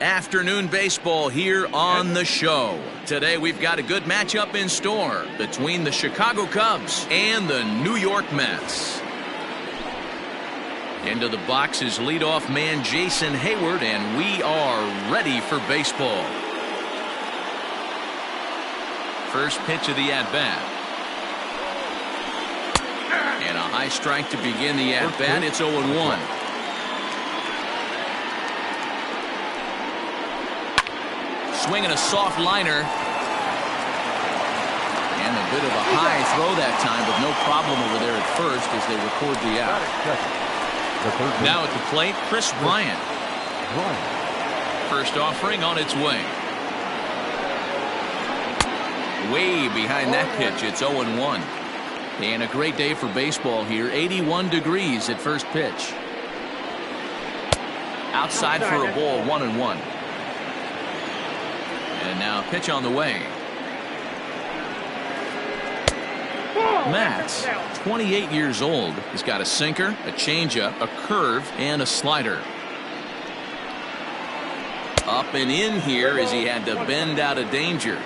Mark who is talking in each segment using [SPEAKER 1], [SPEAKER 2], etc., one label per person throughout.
[SPEAKER 1] Afternoon baseball here on the show. Today we've got a good matchup in store between the Chicago Cubs and the New York Mets. Into the box is leadoff man Jason Hayward, and we are ready for baseball. First pitch of the at-bat. And a high strike to begin the at-bat. It's 0-1. Swinging a soft liner. And a bit of a high throw that time, but no problem over there at first as they record the out. Now at the plate, Chris Bryant. First offering on its way. Way behind that pitch. It's 0-1. And a great day for baseball here. 81 degrees at first pitch. Outside for a ball, 1-1. And now pitch on the way. Matt, 28 years old. He's got a sinker, a changeup, a curve, and a slider. Up and in here as he had to bend out of danger.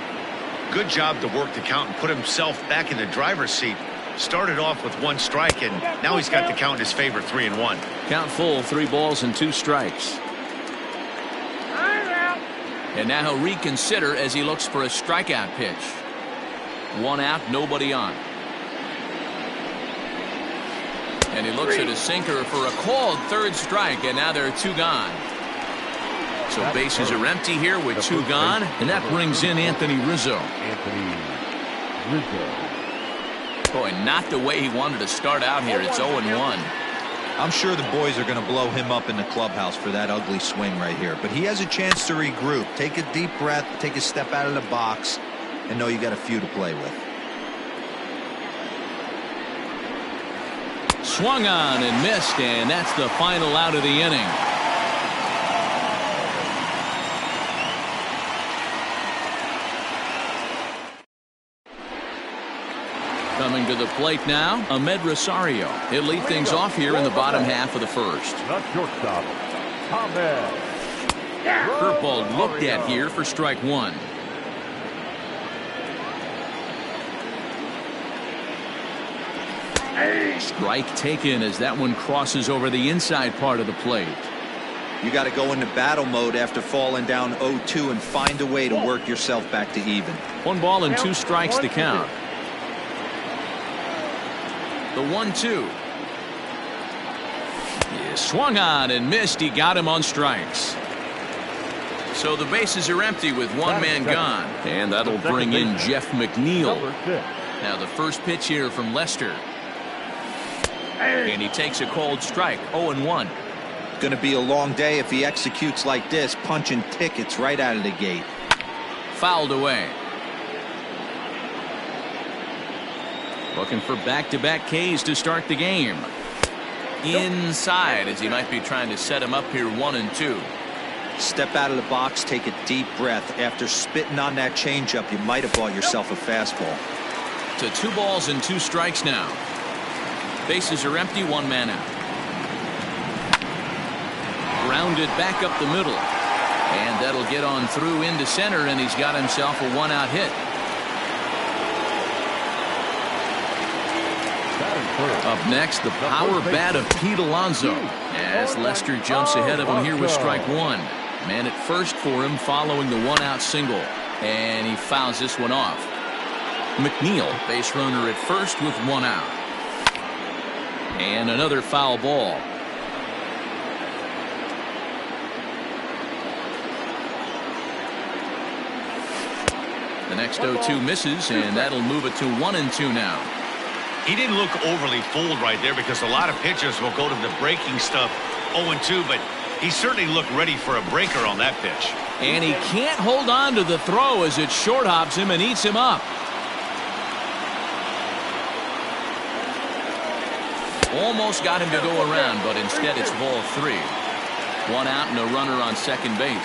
[SPEAKER 2] Good job to work the count and put himself back in the driver's seat. Started off with 1 strike, and now he's got the count in his favor, 3-1.
[SPEAKER 1] Count full, 3 balls and 2 strikes. And now he'll reconsider as he looks for a strikeout pitch. 1 out, nobody on. And he looks at his sinker for a called 3rd strike, and now there are 2 gone. So bases are empty here with 2 gone, and that brings in Anthony Rizzo. Boy, not the way he wanted to start out here. It's 0-1.
[SPEAKER 3] I'm sure the boys are going to blow him up in the clubhouse for that ugly swing right here. But he has a chance to regroup. Take a deep breath, take a step out of the box, and know you got a few to play with.
[SPEAKER 1] Swung on and missed, and that's the final out of the inning. Coming to the plate now, Ahmed Rosario. He'll lead things off here in the bottom half of the first. Curveball looked at here for strike 1. Strike taken as that one crosses over the inside part of the plate.
[SPEAKER 3] You got to go into battle mode after falling down 0-2 and find a way to work yourself back to even.
[SPEAKER 1] 1 ball and 2 strikes to count. The 1-2. Yeah, swung on and missed. He got him on strikes. So the bases are empty with 1 man gone. And that'll bring in Jeff McNeil. Now the first pitch here from Lester. And he takes a cold strike. 0-1.
[SPEAKER 3] Going to be a long day if he executes like this, punching tickets right out of the gate.
[SPEAKER 1] Fouled away. Looking for back-to-back Ks to start the game. Inside as he might be trying to set him up here 1-2.
[SPEAKER 3] Step out of the box, take a deep breath. After spitting on that changeup, you might have bought yourself a fastball.
[SPEAKER 1] To 2 balls and 2 strikes now. Bases are empty, 1 man out. Grounded back up the middle. And that'll get on through into center, and he's got himself a 1-out hit. Up next, the power bat of Pete Alonso as Lester jumps ahead of him here with strike 1. Man at first for him following the 1-out single, and he fouls this one off. McNeil, base runner at first with 1 out. And another foul ball. The next 0-2 misses, and that'll move it to 1-2 now.
[SPEAKER 2] He didn't look overly fooled right there because a lot of pitchers will go to the breaking stuff 0-2, but he certainly looked ready for a breaker on that pitch.
[SPEAKER 1] And he can't hold on to the throw as it short hops him and eats him up. Almost got him to go around, but instead it's ball 3. 1 out and a runner on second base.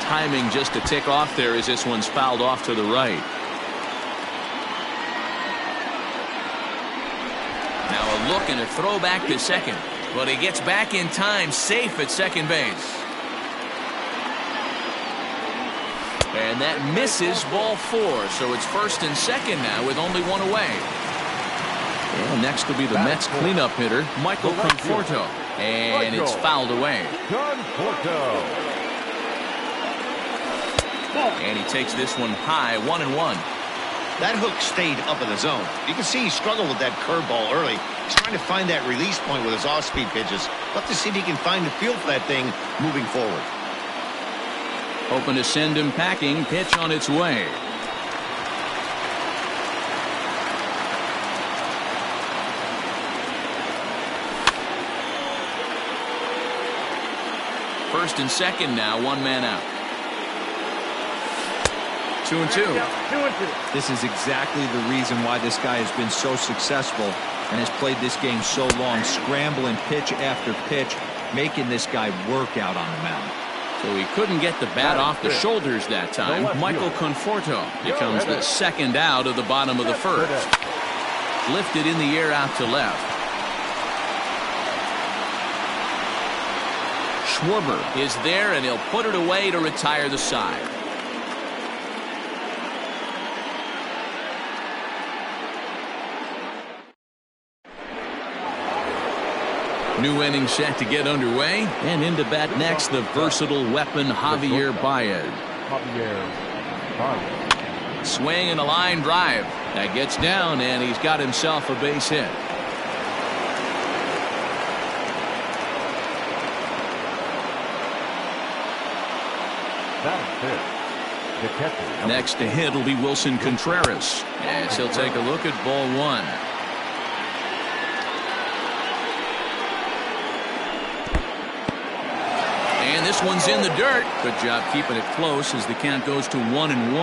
[SPEAKER 1] Timing just to tick off there as this one's fouled off to the right. Now a look and a throw back to second. But he gets back in time, safe at second base. And that misses, ball 4. So it's first and second now with only one away. And next will be the Mets cleanup hitter, Michael Conforto. And it's fouled away. And he takes this one high, 1-1.
[SPEAKER 2] That hook stayed up in the zone. You can see he struggled with that curveball early. He's trying to find that release point with his off-speed pitches. Love to see if he can find the feel for that thing moving forward.
[SPEAKER 1] Hoping to send him packing. Pitch on its way. First and second now, one man out. 2-2.
[SPEAKER 3] This is exactly the reason why this guy has been so successful and has played this game so long, scrambling pitch after pitch, making this guy work out on the mound.
[SPEAKER 1] So he couldn't get the bat off the shoulders that time. Michael Conforto becomes the second out of the bottom of the first. Lifted in the air out to left. Schwarber is there, and he'll put it away to retire the side. New inning set to get underway, and into bat next, the versatile weapon Javier Baez. Swing and a line drive. That gets down, and he's got himself a base hit. Next to hit will be Wilson Contreras, as he'll take a look at ball 1. And this one's in the dirt. Good job keeping it close as the count goes to 1-1.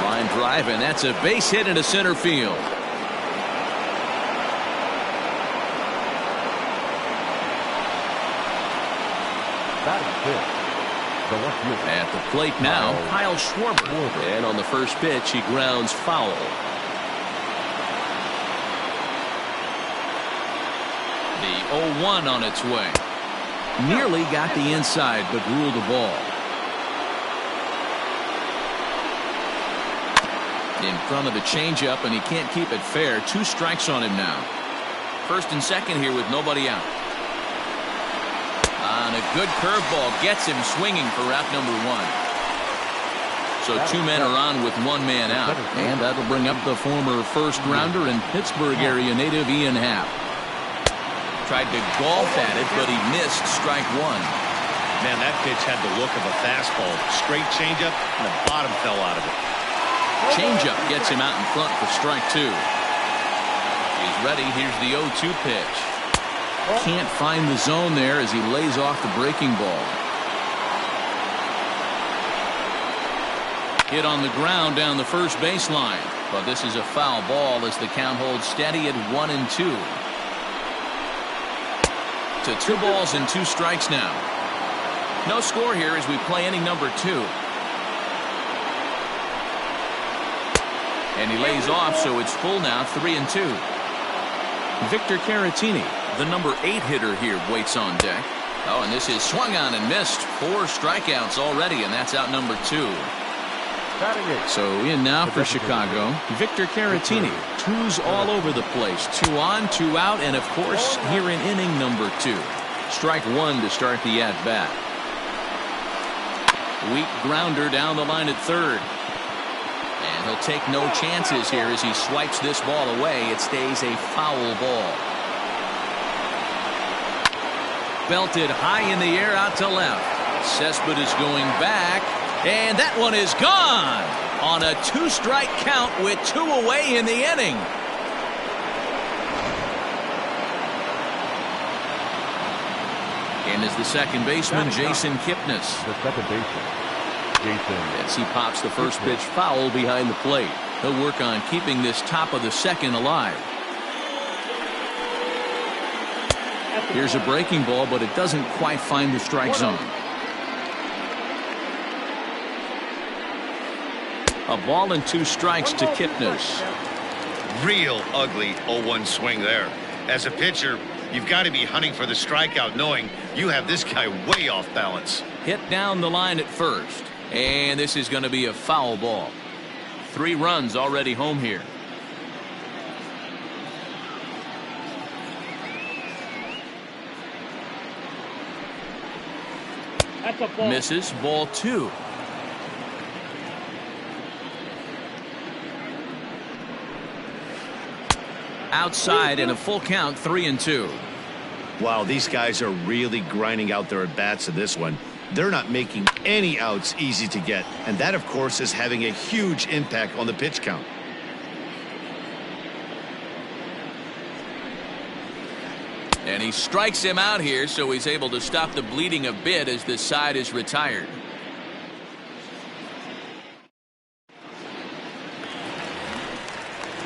[SPEAKER 1] Line drive, and that's a base hit into center field. At the plate now, Kyle Schwarber. And on the first pitch, he grounds foul. The 0-1 on its way. Nearly got the inside, but ruled a ball. In front of the changeup, and he can't keep it fair. 2 strikes on him now. First and second here with nobody out. And a good curveball gets him swinging for route number 1. So 2 men are on with 1 man out. And that'll bring up the former first rounder and Pittsburgh area native Ian Happ. Tried to golf at it, but he missed strike 1.
[SPEAKER 2] Man, that pitch had the look of a fastball. Straight changeup, and the bottom fell out of it.
[SPEAKER 1] Changeup gets him out in front for strike 2. He's ready. Here's the 0-2 pitch. Can't find the zone there as he lays off the breaking ball. Hit on the ground down the first baseline. But this is a foul ball as the count holds steady at 1-2. To 2 balls and 2 strikes now. No score here as we play inning number 2. And he lays off, so it's full now, 3-2. Victor Caratini, the number 8 hitter here, waits on deck. Oh, and this is swung on and missed. 4 strikeouts already, and that's out number 2. So in now for Chicago, Victor Caratini. 2s all over the place. 2 on, 2 out, and of course here in inning number 2. Strike 1 to start the at-bat. Weak grounder down the line at third. And he'll take no chances here as he swipes this ball away. It stays a foul ball. Belted high in the air out to left. Cespedes going back. And that one is gone on a 2-strike count with 2 away in the inning. And is the second baseman, Jason Kipnis.
[SPEAKER 4] The second baseman, Jason.
[SPEAKER 1] As he pops the first pitch foul behind the plate. He'll work on keeping this top of the second alive. Here's a breaking ball, but it doesn't quite find the strike zone. A ball and 2 strikes to Kipnis.
[SPEAKER 2] Real ugly 0-1 swing there. As a pitcher, you've got to be hunting for the strikeout, knowing you have this guy way off balance.
[SPEAKER 1] Hit down the line at first. And this is going to be a foul ball. 3 runs already home here.
[SPEAKER 5] That's a ball.
[SPEAKER 1] Misses. Ball 2. Outside and a full count, 3-2.
[SPEAKER 2] Wow, these guys are really grinding out their at-bats in this one. They're not making any outs easy to get, and that, of course, is having a huge impact on the pitch count.
[SPEAKER 1] And he strikes him out here, so he's able to stop the bleeding a bit as this side is retired.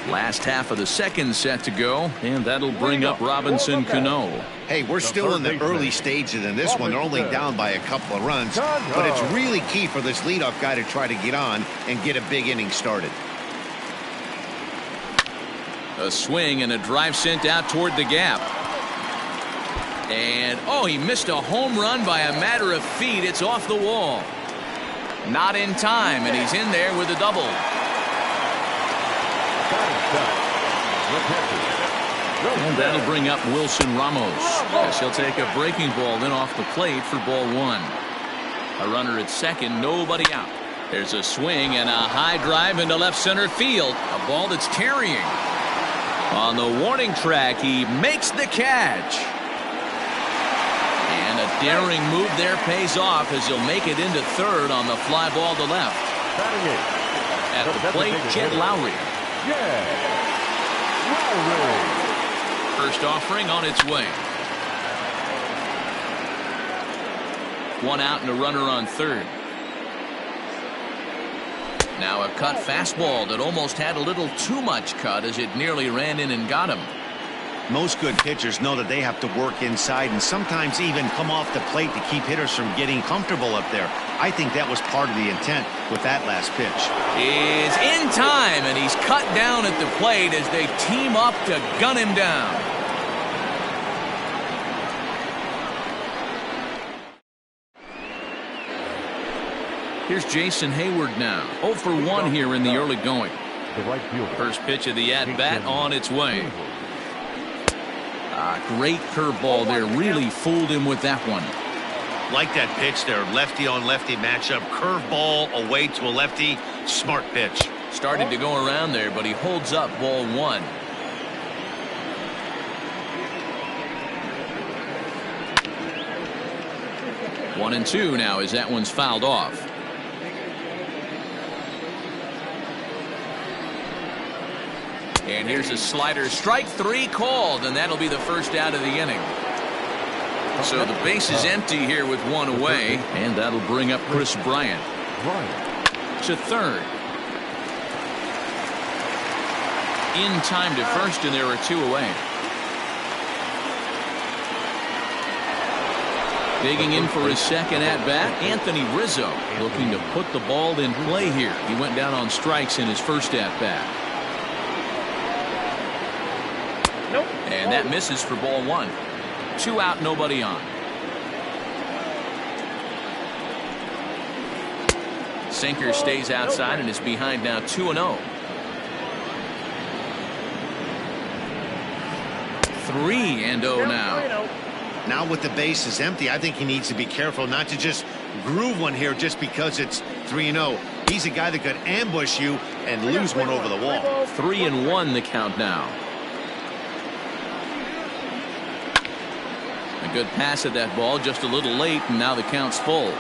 [SPEAKER 1] Last half of the second set to go, and that'll bring up Robinson Cano.
[SPEAKER 2] Hey, we're still in the early stages in this one. They're only down by a couple of runs, but it's really key for this leadoff guy to try to get on and get a big inning started.
[SPEAKER 1] A swing and a drive sent out toward the gap. And, oh, he missed a home run by a matter of feet. It's off the wall. Not in time, and he's in there with a double. And that'll bring up Wilson Ramos, as he'll take a breaking ball then off the plate for ball 1. A runner at second, nobody out. There's a swing and a high drive into left center field. A ball that's carrying. On the warning track, he makes the catch. And a daring move there pays off as he'll make it into third on the fly ball to left. At the plate, Jed Lowry. First offering on its way. 1 out and a runner on third. Now a cut fastball that almost had a little too much cut as it nearly ran in and got him.
[SPEAKER 2] Most good pitchers know that they have to work inside and sometimes even come off the plate to keep hitters from getting comfortable up there. I think that was part of the intent with that last pitch.
[SPEAKER 1] Is in time, and he's cut down at the plate as they team up to gun him down. Here's Jason Hayward now. 0 for 1 here in the early going. First pitch of the at-bat on its way. Great curveball there. Really fooled him with that one.
[SPEAKER 2] Like that pitch there. Lefty on lefty matchup. Curveball away to a lefty. Smart pitch.
[SPEAKER 1] Started to go around there, but he holds up ball 1. One and 2 now as that one's fouled off. And here's a slider. Strike 3 called, and that'll be the first out of the inning. So the base is empty here with 1 away, and that'll bring up Chris Bryant to third. In time to first, and there are 2 away. Digging in for his second at-bat, Anthony Rizzo, looking to put the ball in play here. He went down on strikes in his first at-bat. And that misses for ball 1. 2 out, nobody on. Sinker stays outside and is behind now 2-0. 3-0 now.
[SPEAKER 2] Now with the bases empty, I think he needs to be careful not to just groove one here just because it's 3-0. He's a guy that could ambush you and lose one over the wall.
[SPEAKER 1] 3-1 the count now. A good pass at that ball, just a little late, and now the count's full.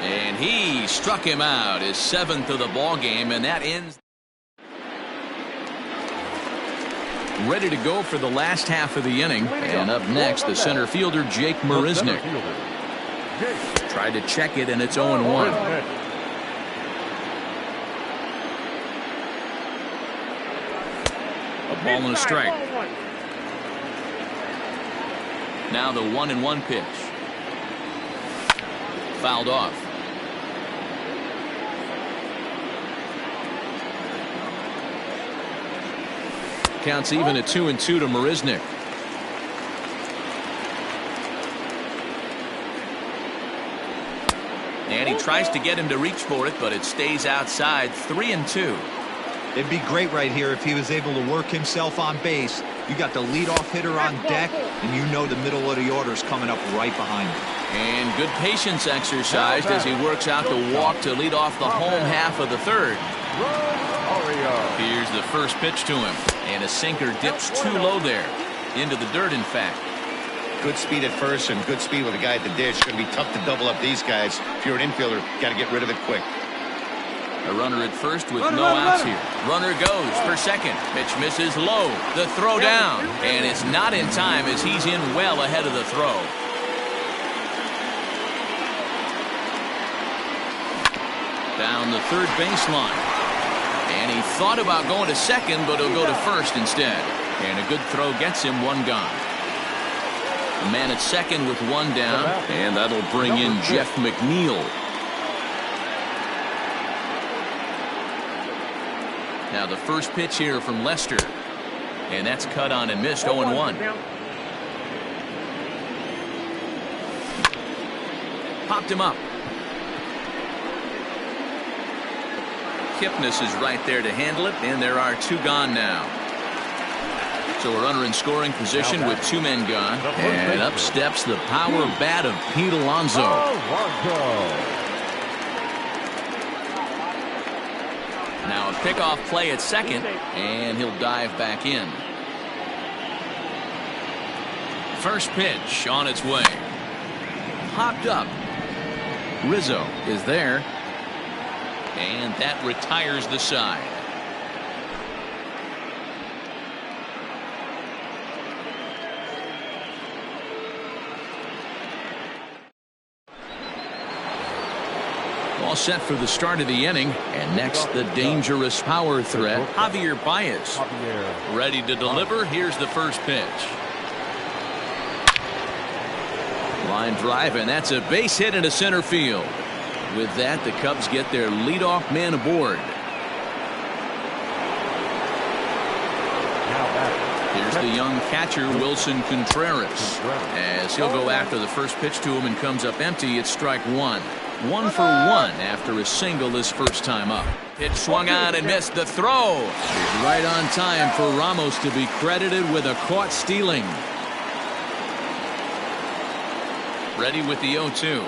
[SPEAKER 1] And he struck him out, his 7th of the ball game, and that ends. Ready to go for the last half of the inning, and up next the center fielder Jake Marisnick. Tried to check it, and it's 0-1. A ball and a strike. Now the 1-1 pitch. fouled off. Counts even at 2-2 to Marisnik. And he tries to get him to reach for it, but it stays outside. 3-2.
[SPEAKER 3] It'd be great right here if he was able to work himself on base. You got the leadoff hitter on deck, and you know the middle of the order is coming up right behind him.
[SPEAKER 1] And good patience exercised as he works out the walk to lead off the home half of the third. Here's the first pitch to him, and a sinker dips too low there, into the dirt in fact.
[SPEAKER 2] Good speed at first and good speed with a guy at the dish. Going to be tough to double up these guys. If you're an infielder, got to get rid of it quick.
[SPEAKER 1] A runner at first with no outs here. Runner goes for second. Pitch misses low. The throw down, and it's not in time as he's in well ahead of the throw. Down the third baseline. And he thought about going to second, but he'll go to first instead. And a good throw gets him one gone. A man at second with one down, and that'll bring in Jeff McNeil. Now the first pitch here from Lester, and that's cut on and missed. 0-1. Popped him up. Kipnis is right there to handle it, and there are two gone now. So a runner in scoring position with two men gone, and up steps the power bat of Pete Alonso. Now a pickoff play at second, and he'll dive back in. First pitch on its way. Popped up. Rizzo is there, and that retires the side. All set for the start of the inning, and next the dangerous power threat, Javier Baez. Ready to deliver. Here's the first pitch. Line drive, and that's a base hit into center field. With that, the Cubs get their leadoff man aboard. Here's the young catcher, Wilson Contreras, as he'll go after the first pitch to him and comes up empty. It's strike one. 1 for 1 after a single his first time up. Pitch swung on and missed. The throw is right on time for Ramos to be credited with a caught stealing. Ready with the 0-2.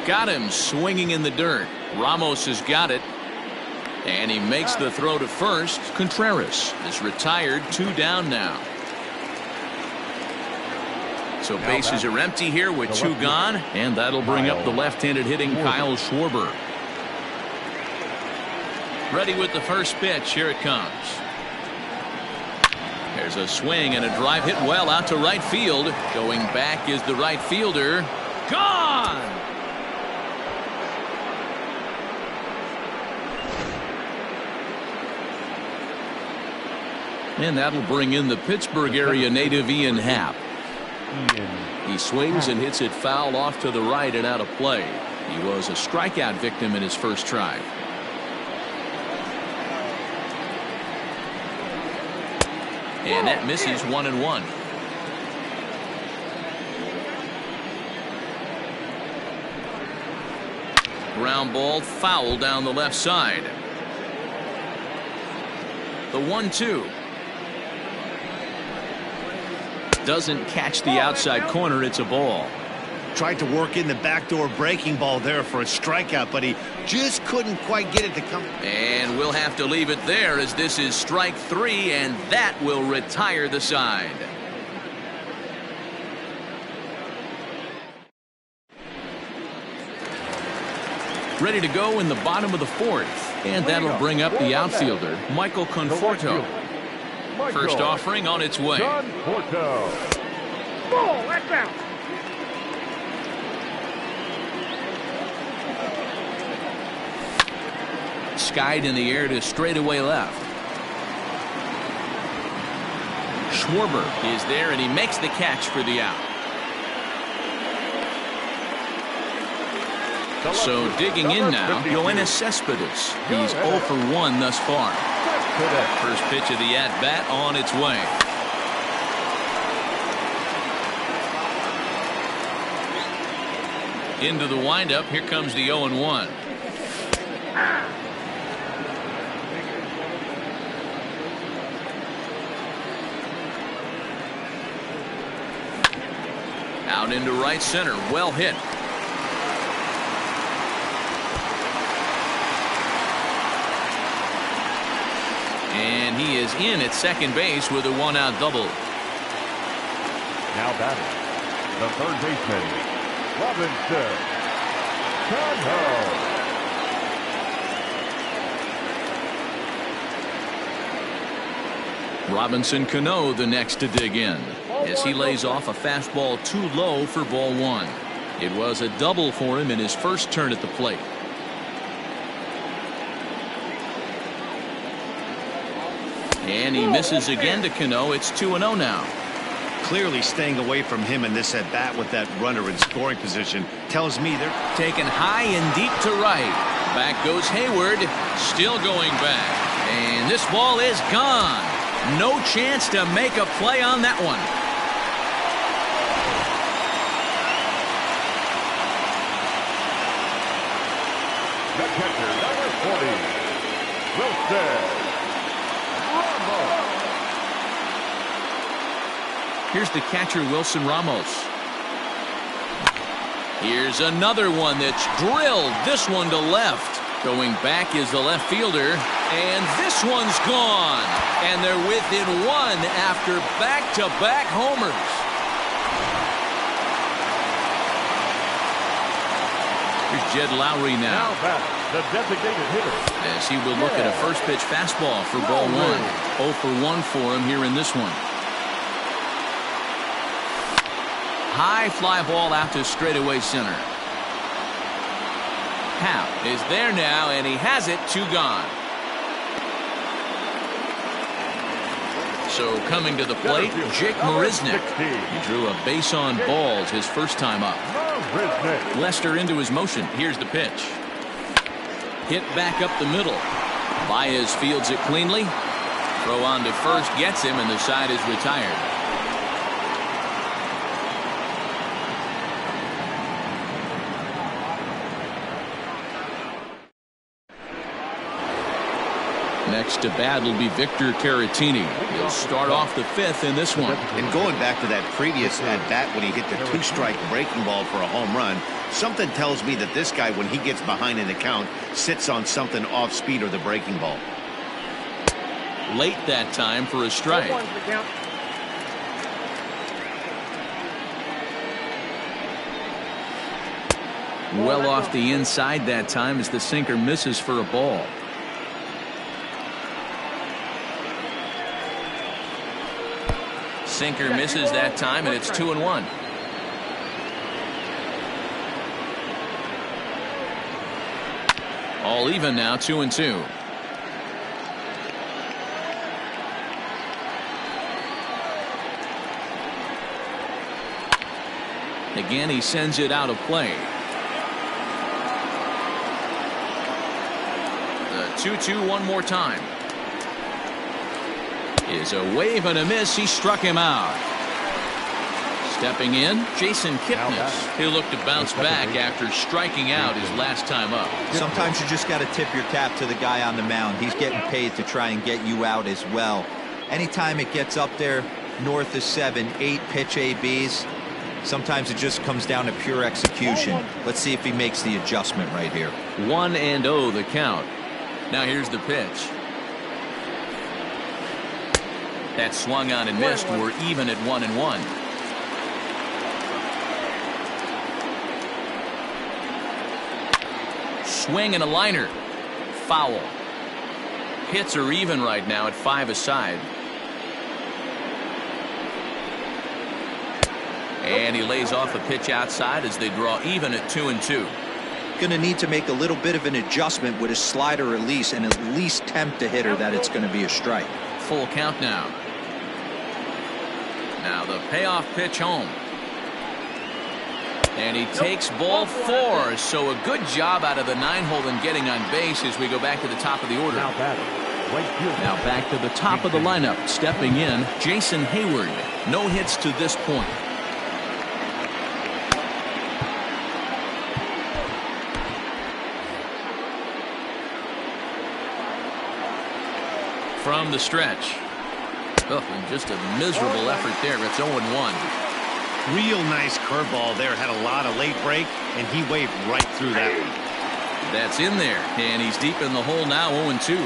[SPEAKER 1] Got him swinging in the dirt. Ramos has got it, and he makes the throw to first. Contreras is retired. 2 down now. So bases are empty here with 2 gone, and that'll bring up the left-handed hitting Kyle Schwarber. Ready with the first pitch. Here it comes. There's a swing and a drive hit well out to right field. Going back is the right fielder. Gone! And that'll bring in the Pittsburgh area native Ian Happ. He swings and hits it foul off to the right and out of play. He was a strikeout victim in his first try. And that misses 1-1. Ground ball foul down the left side. The 1-2. Doesn't catch the outside corner. It's a ball.
[SPEAKER 2] Tried to work in the backdoor breaking ball there for a strikeout, but he just couldn't quite get it to come.
[SPEAKER 1] And we'll have to leave it there as this is strike 3, and that will retire the side. Ready to go in the bottom of the 4th, and that'll bring up the outfielder, Michael Conforto. First offering on its way.
[SPEAKER 4] Ball, that's out.
[SPEAKER 1] Skied in the air to straightaway left. Schwarber is there, and he makes the catch for the out. So digging in now, Yoenis Cespedes. He's 0 for 1 thus far. First pitch of the at-bat on its way. Into the windup. Here comes the 0-1. Out into right center. Well hit. And he is in at second base with a one-out double.
[SPEAKER 4] Now batting, the third baseman, Robinson Cano.
[SPEAKER 1] Robinson Cano the next to dig in as he lays off a fastball too low for ball one. It was a double for him in his first turn at the plate. And he misses again to Cano. It's 2-0 now.
[SPEAKER 2] Clearly staying away from him in this at bat with that runner in scoring position tells me they're
[SPEAKER 1] taken high and deep to right. Back goes Hayward, still going back, and this ball is gone. No chance to make a play on that one.
[SPEAKER 4] The catcher, number 40, Wilson.
[SPEAKER 1] Here's the catcher, Wilson Ramos. Here's another one that's drilled. This one to left. Going back is the left fielder. And this one's gone. And they're within one after back-to-back homers. Here's Jed Lowry now.
[SPEAKER 4] The designated hitter.
[SPEAKER 1] As he will look at a first pitch fastball for ball one. 0 for 1 for him here in this one. High fly ball out to straightaway center. Howe is there now, and he has it. 2 gone. So coming to the plate, Jake Marisnick. He drew a base on balls his first time up. Lester into his motion. Here's the pitch. Hit back up the middle. Baez fields it cleanly. Throw on to first gets him, and the side is retired. Next to bat will be Victor Caratini. He'll start off the 5th in this one.
[SPEAKER 2] And going back to that previous at-bat when he hit the 2-strike breaking ball for a home run, something tells me that this guy, when he gets behind in the count, sits on something off speed or the breaking ball.
[SPEAKER 1] Late that time for a strike. Well off the inside that time as the sinker misses for a ball. Sinker misses that time, and it's 2-1. All even now, 2-2. Again, he sends it out of play. The 2-2 one more time. Is a wave and a miss. He struck him out. Stepping in, Jason Kipnis. He'll look to bounce back after striking out his last time up.
[SPEAKER 3] Sometimes you just got to tip your cap to the guy on the mound. He's getting paid to try and get you out as well. Anytime it gets up there north of 7, 8 pitch ABs, sometimes it just comes down to pure execution. Let's see if he makes the adjustment right here.
[SPEAKER 1] 1-0 the count. Now here's the pitch. That swung on and missed. We're even at 1-1. Swing and a liner. Foul. Hits are even right now at 5 aside. And he lays off a pitch outside as they draw even at 2-2.
[SPEAKER 3] Going to need to make a little bit of an adjustment with his slider release and at least tempt the hitter that it's going to be a strike.
[SPEAKER 1] Full count now. Now the payoff pitch home. And he takes ball 4. So a good job out of the 9-hole in getting on base as we go back to the top of the order.
[SPEAKER 4] Now
[SPEAKER 1] back to the top of the lineup. Stepping in, Jason Hayward. No hits to this point. From the stretch. Oh, and just a miserable effort there. It's 0-1.
[SPEAKER 2] Real nice curveball there. Had a lot of late break, and he waved right through that one.
[SPEAKER 1] That's in there, and he's deep in the hole now. 0-2.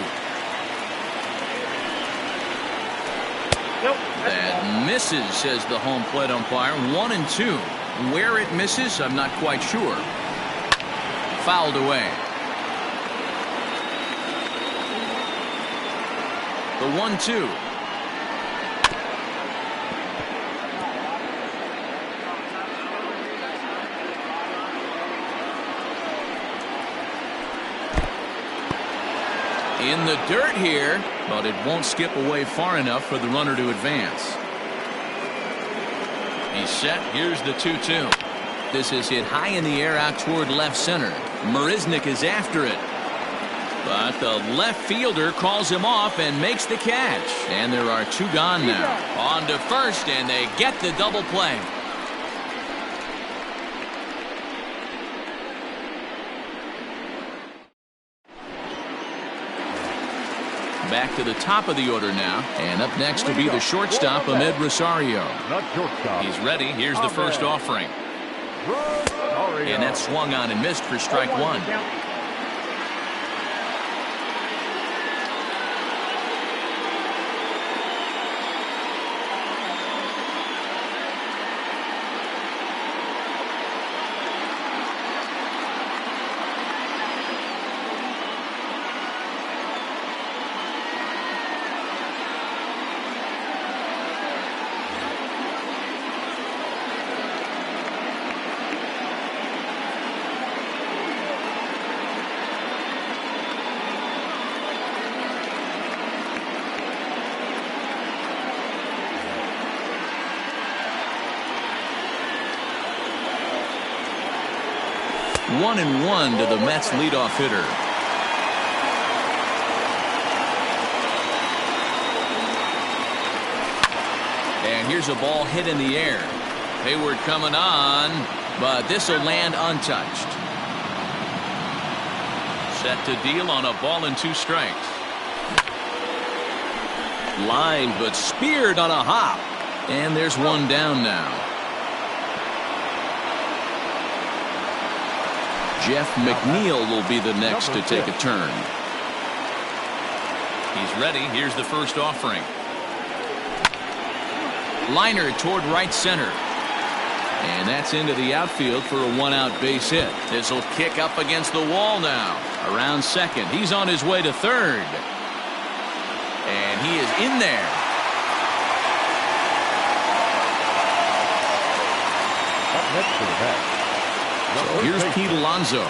[SPEAKER 1] That misses, says the home plate umpire. 1-2. Where it misses, I'm not quite sure. Fouled away. The 1-2. In the dirt here, but it won't skip away far enough for the runner to advance. He's set. Here's the 2-2. This is hit high in the air out toward left center. Marisnick is after it. But the left fielder calls him off and makes the catch. And there are 2 gone now. On to first, and they get the double play. Back to the top of the order now. And up next will be the shortstop, Ahmed Rosario. He's ready. Here's the first offering. And that swung on and missed for strike 1. One and one to the Mets leadoff hitter. And here's a ball hit in the air. Hayward coming on, but this will land untouched. Set to deal on a ball and 2 strikes. Line, but speared on a hop. And there's 1 down now. Jeff McNeil will be the next to take a turn. He's ready. Here's the first offering. Liner toward right center. And that's into the outfield for a 1-out base hit. This will kick up against the wall now. Around second. He's on his way to third. And he is in there.
[SPEAKER 4] Up next to the bat.
[SPEAKER 1] So here's Pete Alonso.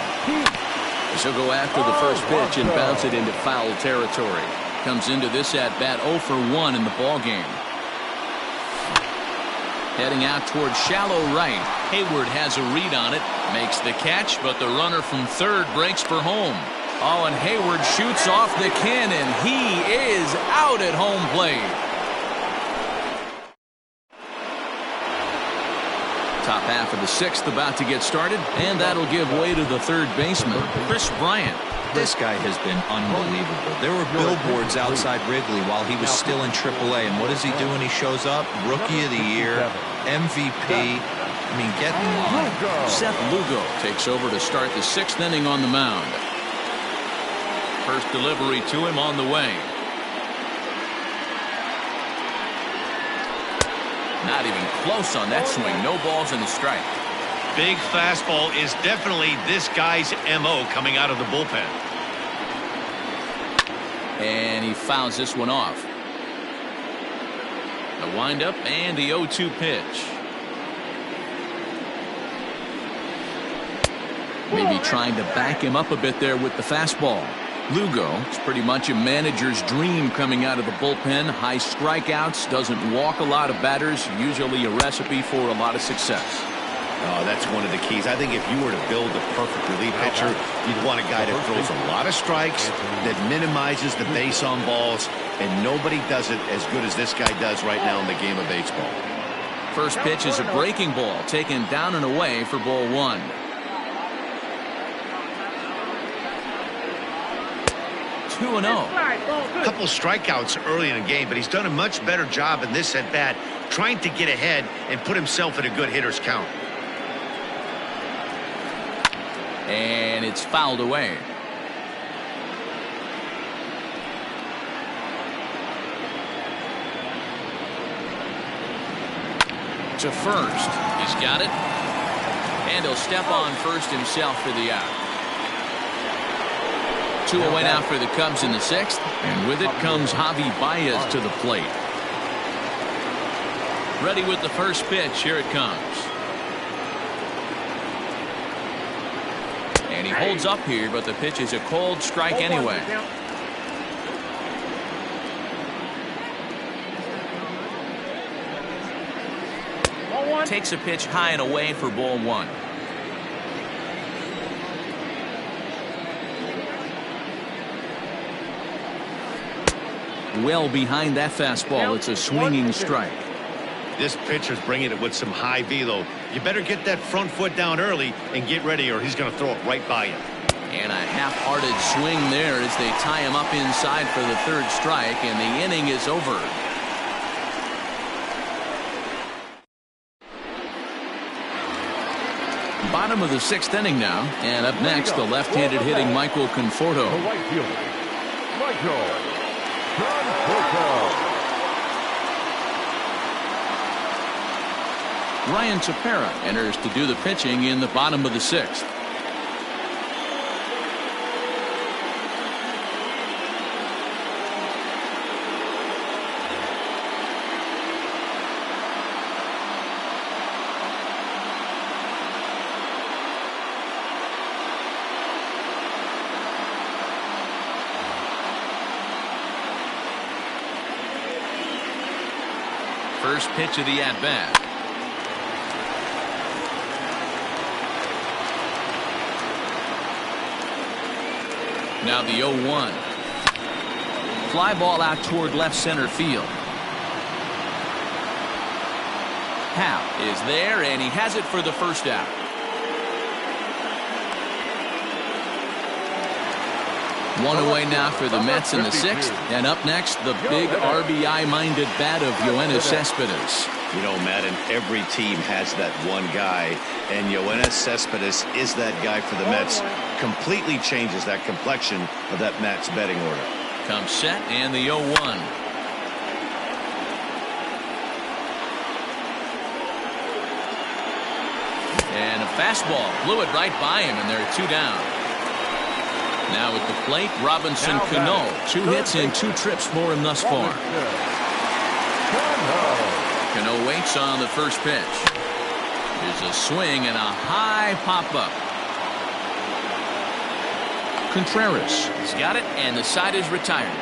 [SPEAKER 1] She'll go after the first pitch and bounce it into foul territory. Comes into this at bat 0 for 1 in the ball game. Heading out toward shallow right. Hayward has a read on it. Makes the catch, but the runner from third breaks for home. Oh, and Hayward shoots off the cannon. He is out at home plate. Top half of the 6th about to get started, and that'll give way to the third baseman, Chris Bryant.
[SPEAKER 3] This guy has been unbelievable. There were billboards outside Wrigley while he was still in AAA, and what does he do when he shows up? Rookie of the Year, MVP. I mean, get in line.
[SPEAKER 1] Seth Lugo takes over to start the 6th inning on the mound. First delivery to him on the way. Not even close on that swing. No balls and a strike.
[SPEAKER 2] Big fastball is definitely this guy's MO coming out of the bullpen.
[SPEAKER 1] And he fouls this one off. The windup and the 0-2 pitch. Maybe trying to back him up a bit there with the fastball. Lugo is pretty much a manager's dream coming out of the bullpen. High strikeouts, doesn't walk a lot of batters, usually a recipe for a lot of success.
[SPEAKER 2] Oh, that's one of the keys. I think if you were to build a perfect relief pitcher, you'd want a guy that throws a lot of strikes, that minimizes the base on balls, and nobody does it as good as this guy does right now in the game of baseball.
[SPEAKER 1] First pitch is a breaking ball taken down and away for ball one. A 2-0.
[SPEAKER 2] Couple of strikeouts early in the game, but he's done a much better job in this at bat, trying to get ahead and put himself in a good hitter's count.
[SPEAKER 1] And it's fouled away. To first. He's got it. And he'll step on first himself for the out. 2 away now for the Cubs in the 6th. And with it comes Javi Baez to the plate. Ready with the first pitch. Here it comes. And he holds up here, but the pitch is a cold strike anyway. Takes a pitch high and away for ball one. Well behind that fastball. It's a swinging strike.
[SPEAKER 2] This pitcher's bringing it with some high velo. You better get that front foot down early and get ready, or he's going to throw it right by you.
[SPEAKER 1] And a half-hearted swing there as they tie him up inside for the third strike, and the inning is over. Bottom of the 6th inning now, and up next the left-handed hitting Michael Conforto.
[SPEAKER 4] The right fielder, Michael Conforto.
[SPEAKER 1] Ryan Tepera enters to do the pitching in the bottom of the 6th. First pitch of the at-bat. Now the 0-1. Fly ball out toward left center field. Hal is there, and he has it for the first out. One away now for the Mets in the 6th. And up next, the big RBI-minded bat of Yoenis Cespedes.
[SPEAKER 2] You know, Madden, every team has that one guy, and Yoenis Cespedes is that guy for the Mets. Completely changes that complexion of that Mets betting order.
[SPEAKER 1] Comes set, and the 0-1. And a fastball blew it right by him, and there are 2 down. Now at the plate, Robinson Cano. 2 hits and 2 trips for him thus far. Cano waits on the first pitch. There's a swing and a high pop-up. Contreras has got it, and the side is retired.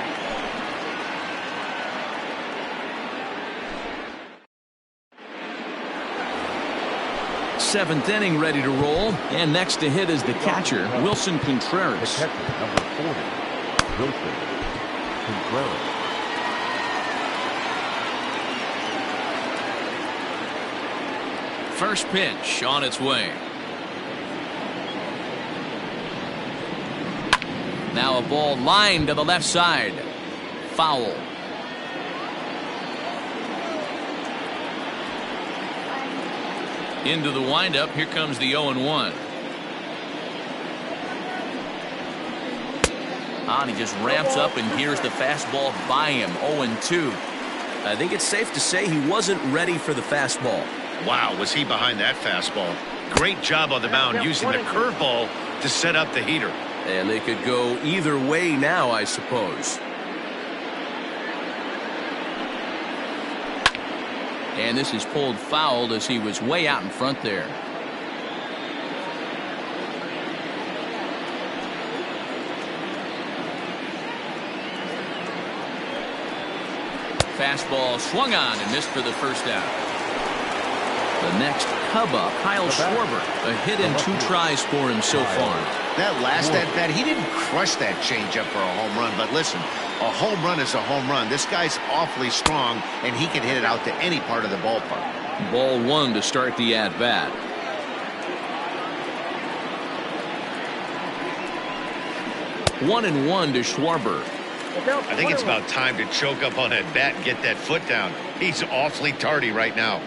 [SPEAKER 1] Seventh inning ready to roll, and next to hit is the catcher, Wilson Contreras.
[SPEAKER 4] The catcher, number 40, Wilson Contreras.
[SPEAKER 1] First pitch on its way. Now a ball lined to the left side. Foul. Into the windup. Here comes the 0-1. And he just ramps up, and here's the fastball by him. 0-2. I think it's safe to say he wasn't ready for the fastball.
[SPEAKER 2] Wow, was he behind that fastball. Great job on the mound using the curveball to set up the heater.
[SPEAKER 1] And they could go either way now, I suppose. And this is pulled foul as he was way out in front there. Fastball swung on and missed for the first out. The next Cub up, Kyle Schwarber. A hit in 2 tries for him so far.
[SPEAKER 2] That last at-bat, he didn't crush that changeup for a home run. But listen, a home run is a home run. This guy's awfully strong, and he can hit it out to any part of the ballpark.
[SPEAKER 1] Ball 1 to start the at-bat. 1-1 to Schwarber.
[SPEAKER 2] I think it's about time to choke up on that bat and get that foot down. He's awfully tardy right now.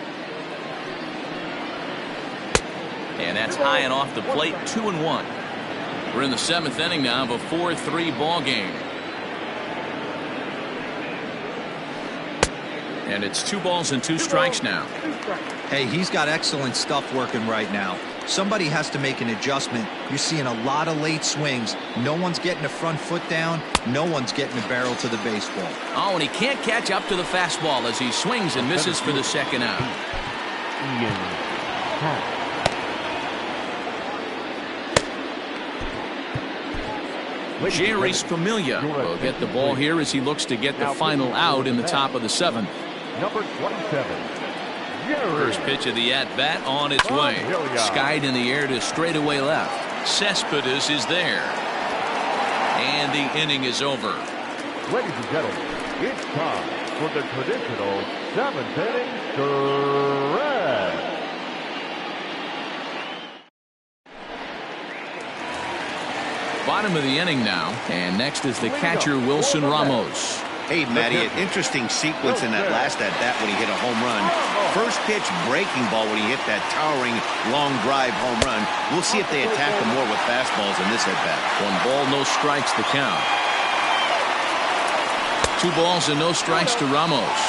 [SPEAKER 1] And that's high and off the plate. 2-1. We're in the 7th inning now of a 4-3 ball game. And it's 2 balls and 2 strikes now.
[SPEAKER 3] Hey, he's got excellent stuff working right now. Somebody has to make an adjustment. You're seeing a lot of late swings. No one's getting the front foot down. No one's getting the barrel to the baseball.
[SPEAKER 1] Oh, and he can't catch up to the fastball as he swings and misses for the second out. Jerry's Familia will get the ball here as he looks to get the final out in the top of the 7th.
[SPEAKER 4] Number 27.
[SPEAKER 1] First pitch of the at-bat on its way. Skied in the air to straightaway left. Cespedes is there. And the inning is over.
[SPEAKER 4] Ladies and gentlemen, it's time for the traditional 7th inning stretch.
[SPEAKER 1] Bottom of the inning now. And next is the catcher, Wilson Ramos.
[SPEAKER 2] Hey, Matty, an interesting sequence in that last at-bat when he hit a home run. First pitch breaking ball when he hit that towering long drive home run. We'll see if they attack him more with fastballs in this at-bat.
[SPEAKER 1] 1 ball, no strikes the count. 2 balls and no strikes to Ramos.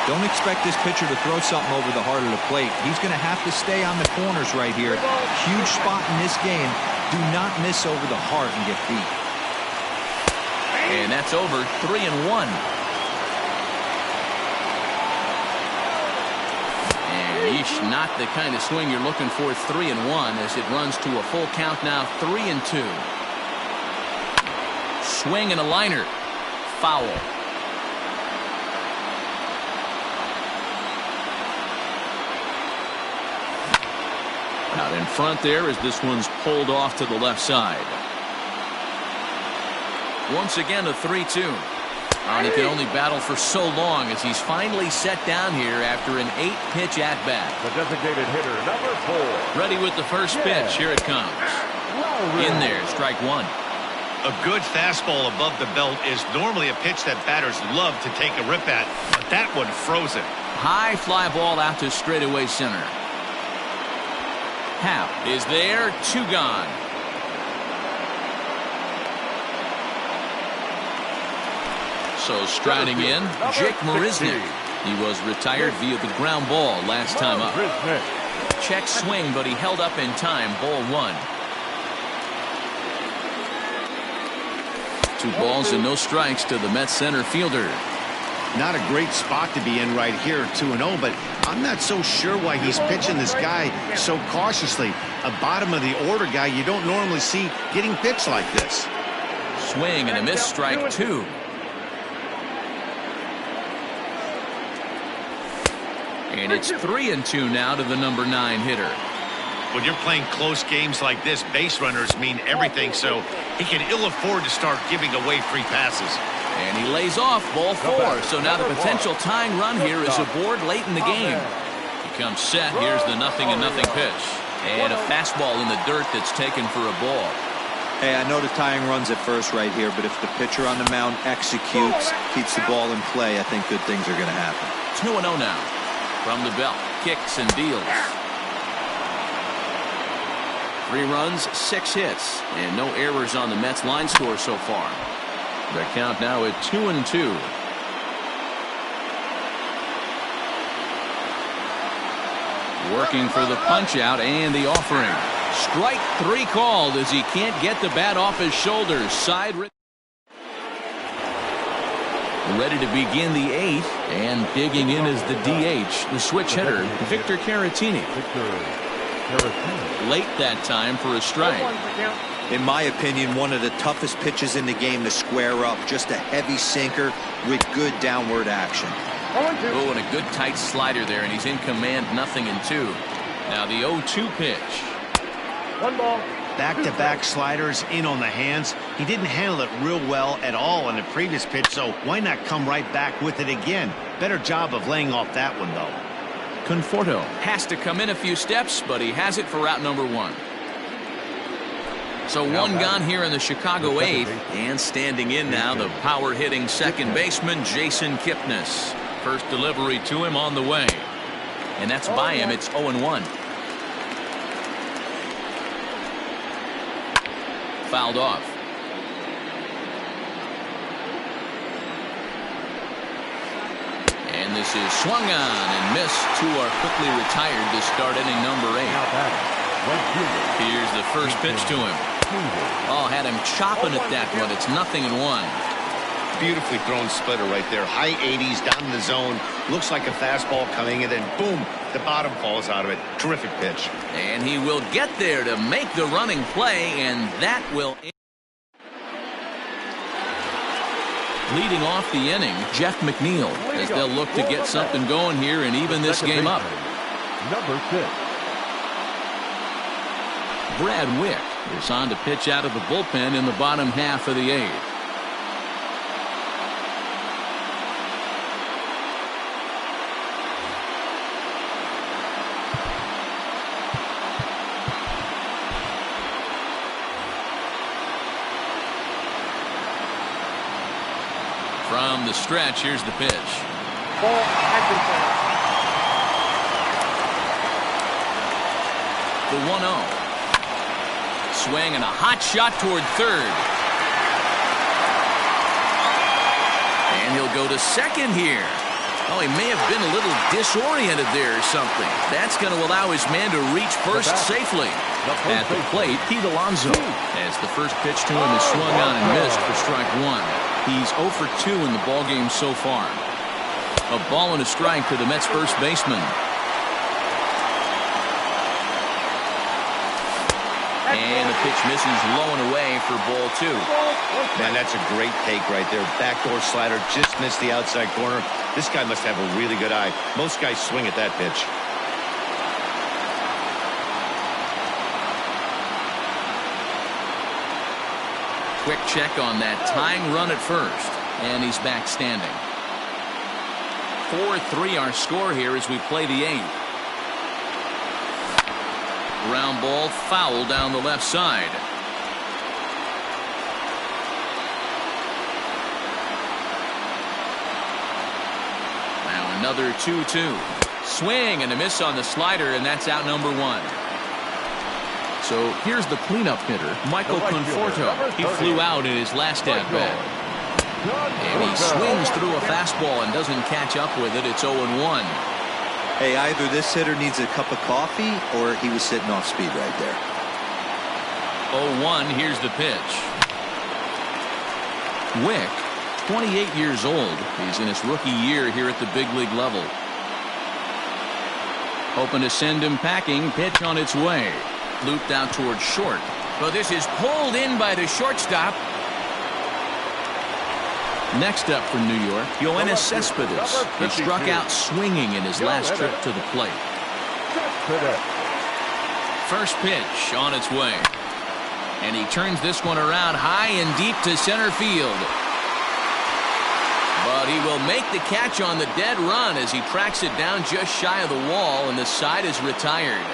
[SPEAKER 3] Don't expect this pitcher to throw something over the heart of the plate. He's going to have to stay on the corners right here. Huge spot in this game. Do not miss over the heart and get beat.
[SPEAKER 1] And that's over. 3-1. And yeesh, not the kind of swing you're looking for. 3-1 as it runs to a full count now. 3-2. Swing and a liner. Foul. Out in front there as this one's pulled off to the left side. Once again a 3-2. And he can only battle for so long as he's finally set down here after an 8-pitch at-bat.
[SPEAKER 4] The designated hitter, number 4.
[SPEAKER 1] Ready with the first pitch. Here it comes. In there, strike 1.
[SPEAKER 2] A good fastball above the belt is normally a pitch that batters love to take a rip at, but that one froze it.
[SPEAKER 1] High fly ball out to straightaway center. Happ is there. 2 gone. So striding in, Jake Marisnick. He was retired via the ground ball last time up. Check swing, but he held up in time. Ball 1. 2 balls and no strikes to the Mets center fielder.
[SPEAKER 2] Not a great spot to be in right here, 2-0, but I'm not so sure why he's pitching this guy so cautiously. A bottom of the order guy you don't normally see getting pitched like this.
[SPEAKER 1] Swing and a miss, strike 2. And it's 3-2 now to the number 9 hitter.
[SPEAKER 2] When you're playing close games like this, base runners mean everything, so he can ill afford to start giving away free passes.
[SPEAKER 1] And he lays off. Ball 4. So now the potential tying run here is aboard late in the game. He comes set. Here's the 0-0 pitch. And a fastball in the dirt that's taken for a ball.
[SPEAKER 3] Hey, I know the tying run's at first right here, but if the pitcher on the mound executes, keeps the ball in play, I think good things are going to happen.
[SPEAKER 1] 2-0 now. From the belt. Kicks and deals. 3 runs, 6 hits, and no errors on the Mets line score so far. The count now at 2-2. Working for the punch out and the offering. Strike 3 called as he can't get the bat off his shoulders. Side. Ready to begin the 8th, and digging in is the DH, the switch hitter, Victor Caratini. Late that time for a strike.
[SPEAKER 3] In my opinion, one of the toughest pitches in the game to square up. Just a heavy sinker with good downward action.
[SPEAKER 1] Oh, and a good tight slider there, and he's in command. 0-2. Now the 0-2 pitch.
[SPEAKER 4] 1 ball.
[SPEAKER 2] Back-to-back sliders in on the hands. He didn't handle it real well at all in the previous pitch, so why not come right back with it again? Better job of laying off that one, though.
[SPEAKER 1] Conforto has to come in a few steps, but he has it for out number 1. So one gone here in the Chicago 8th, and standing in now the power-hitting second baseman Jason Kipnis. First delivery to him on the way, and that's by him. It's 0-1. Fouled off. And this is swung on and missed. 2 are quickly retired to start inning number 8. Here's the first pitch to him. Oh, had him chopping at that one. It's 0-1.
[SPEAKER 2] Beautifully thrown splitter right there. High 80s down in the zone. Looks like a fastball coming, and then boom, the bottom falls out of it. Terrific pitch.
[SPEAKER 1] And he will get there to make the running play, and that will. Leading off the inning, Jeff McNeil, as they'll look to get something going here and even this game up.
[SPEAKER 4] Number 6.
[SPEAKER 1] Brad Wick is on to pitch out of the bullpen in the bottom half of the 8th. From the stretch, here's the pitch. The 1-0. Swing and a hot shot toward third. And he'll go to second here. Oh, he may have been a little disoriented there or something. That's going to allow his man to reach first safely. At the plate, Pete Alonso, as the first pitch to him is swung on and missed for strike 1. He's 0 for 2 in the ballgame so far. A ball and a strike to the Mets first baseman. And the pitch misses low and away for ball 2.
[SPEAKER 2] Man, that's a great take right there. Backdoor slider just missed the outside corner. This guy must have a really good eye. Most guys swing at that pitch.
[SPEAKER 1] Quick check on that tying run at first, and he's back standing. 4-3 our score here as we play the 8th. Ground ball foul down the left side. Now another 2-2. Swing and a miss on the slider, and that's out number 1. So here's the cleanup hitter, Michael Conforto. He flew out in his last at-bat. And he swings through a fastball and doesn't catch up with it. It's 0-1.
[SPEAKER 3] Hey, either this hitter needs a cup of coffee or he was sitting off speed right there.
[SPEAKER 1] 0-1, here's the pitch. Wick, 28 years old. He's in his rookie year here at the big league level. Hoping to send him packing. Pitch on its way. Looped out towards short. But this is pulled in by the shortstop. Next up from New York, Yoenis Cespedes. He struck out swinging in his last trip to the plate. First pitch on its way. And he turns this one around high and deep to center field. But he will make the catch on the dead run as he tracks it down just shy of the wall, and the side is retired.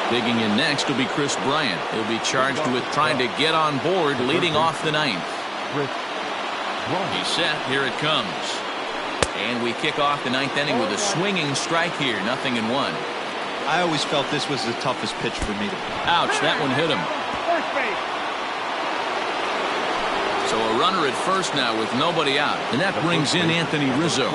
[SPEAKER 1] Digging in next will be Chris Bryant. He'll be charged with trying to get on board leading off the 9th. He's set. Here it comes. And we kick off the 9th inning with a swinging strike here. 0-1.
[SPEAKER 3] I always felt this was the toughest pitch for me to.
[SPEAKER 1] Ouch, that one hit him. So a runner at first now with nobody out. And that brings in Anthony Rizzo.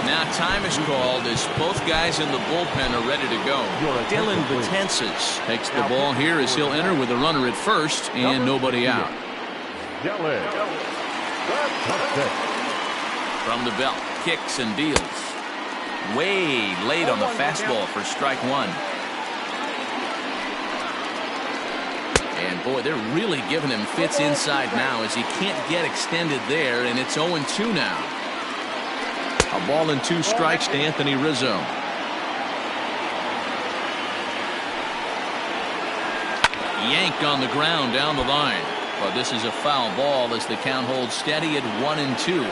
[SPEAKER 1] Now time is called as both guys in the bullpen are ready to go. Dylan Betances takes the ball here as he'll enter with a runner at first and nobody out. From the belt, kicks and deals. Way late on the fastball for strike 1. And boy, they're really giving him fits inside now as he can't get extended there, and it's 0-2 now. A ball and 2 strikes to Anthony Rizzo. Yanked on the ground down the line. But this is a foul ball as the count holds steady at 1-2.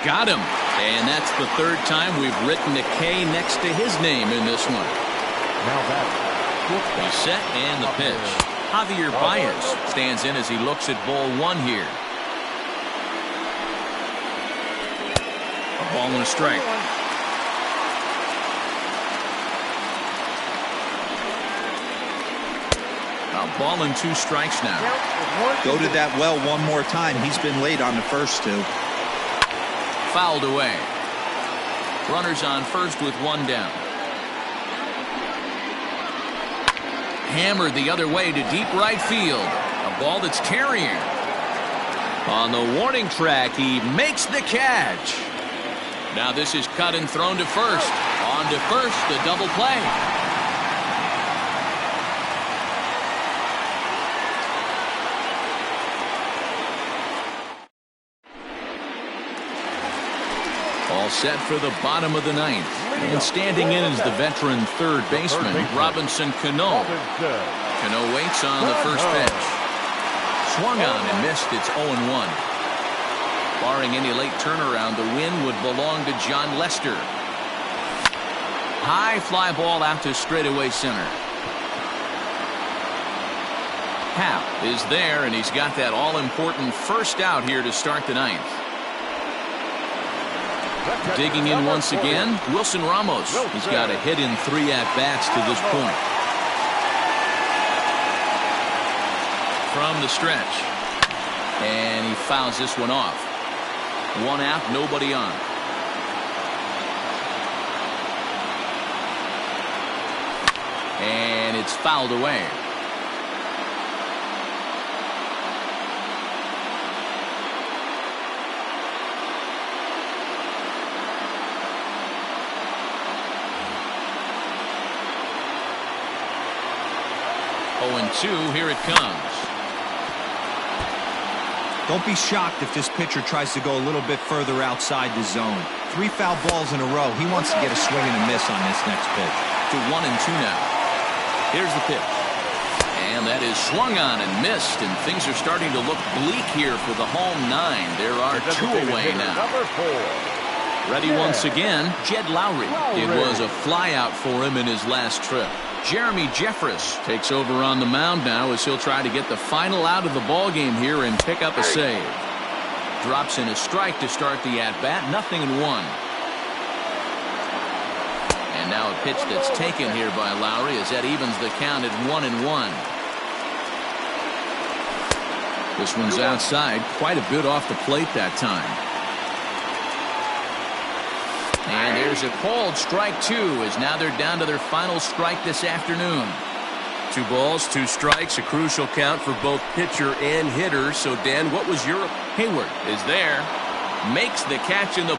[SPEAKER 1] Got him. And that's the 3rd time we've written a K next to his name in this one.
[SPEAKER 4] Now that's
[SPEAKER 1] He's set and the pitch. Javier Baez stands in as he looks at ball 1 here. A ball and a strike. A ball and 2 strikes now.
[SPEAKER 3] Go to that well one more time. He's been late on the first 2.
[SPEAKER 1] Fouled away. Runners on first with 1 down. Hammered the other way to deep right field. A ball that's carrying. On the warning track, he makes the catch. Now this is cut and thrown to first. On to first, the double play. All set for the bottom of the 9th. And standing in is the veteran 3rd baseman, Robinson Cano. Cano waits on the first pitch. Swung on and missed. It's 0-1. Barring any late turnaround, the win would belong to John Lester. High fly ball out to straightaway center. Happ is there, and he's got that all-important first out here to start the 9th. Digging in once again, Wilson Ramos. He's got a hit in 3 at-bats to this point. From the stretch. And he fouls this one off. 1 out, nobody on. And it's fouled away. And 2, here it comes.
[SPEAKER 3] Don't be shocked if this pitcher tries to go a little bit further outside the zone. 3 foul balls in a row. He wants to get a swing and a miss on this next pitch.
[SPEAKER 1] To 1-2 now. Here's the pitch. And that is swung on and missed, and things are starting to look bleak here for the home 9. There are 2 away now. Ready once again, Jed Lowry. It was a flyout for him in his last trip. Jeremy Jeffress takes over on the mound now as he'll try to get the final out of the ball game here and pick up a save. Drops in a strike to start the at-bat. 0-1. And now a pitch that's taken here by Lowry as that evens the count at 1-1. This one's outside, quite a bit off the plate that time. And there's a called strike 2 as now they're down to their final strike this afternoon.
[SPEAKER 5] 2 balls, 2 strikes, a crucial count for both pitcher and hitter. So, Dan, what was your...
[SPEAKER 1] Hayward is there, makes the catch in the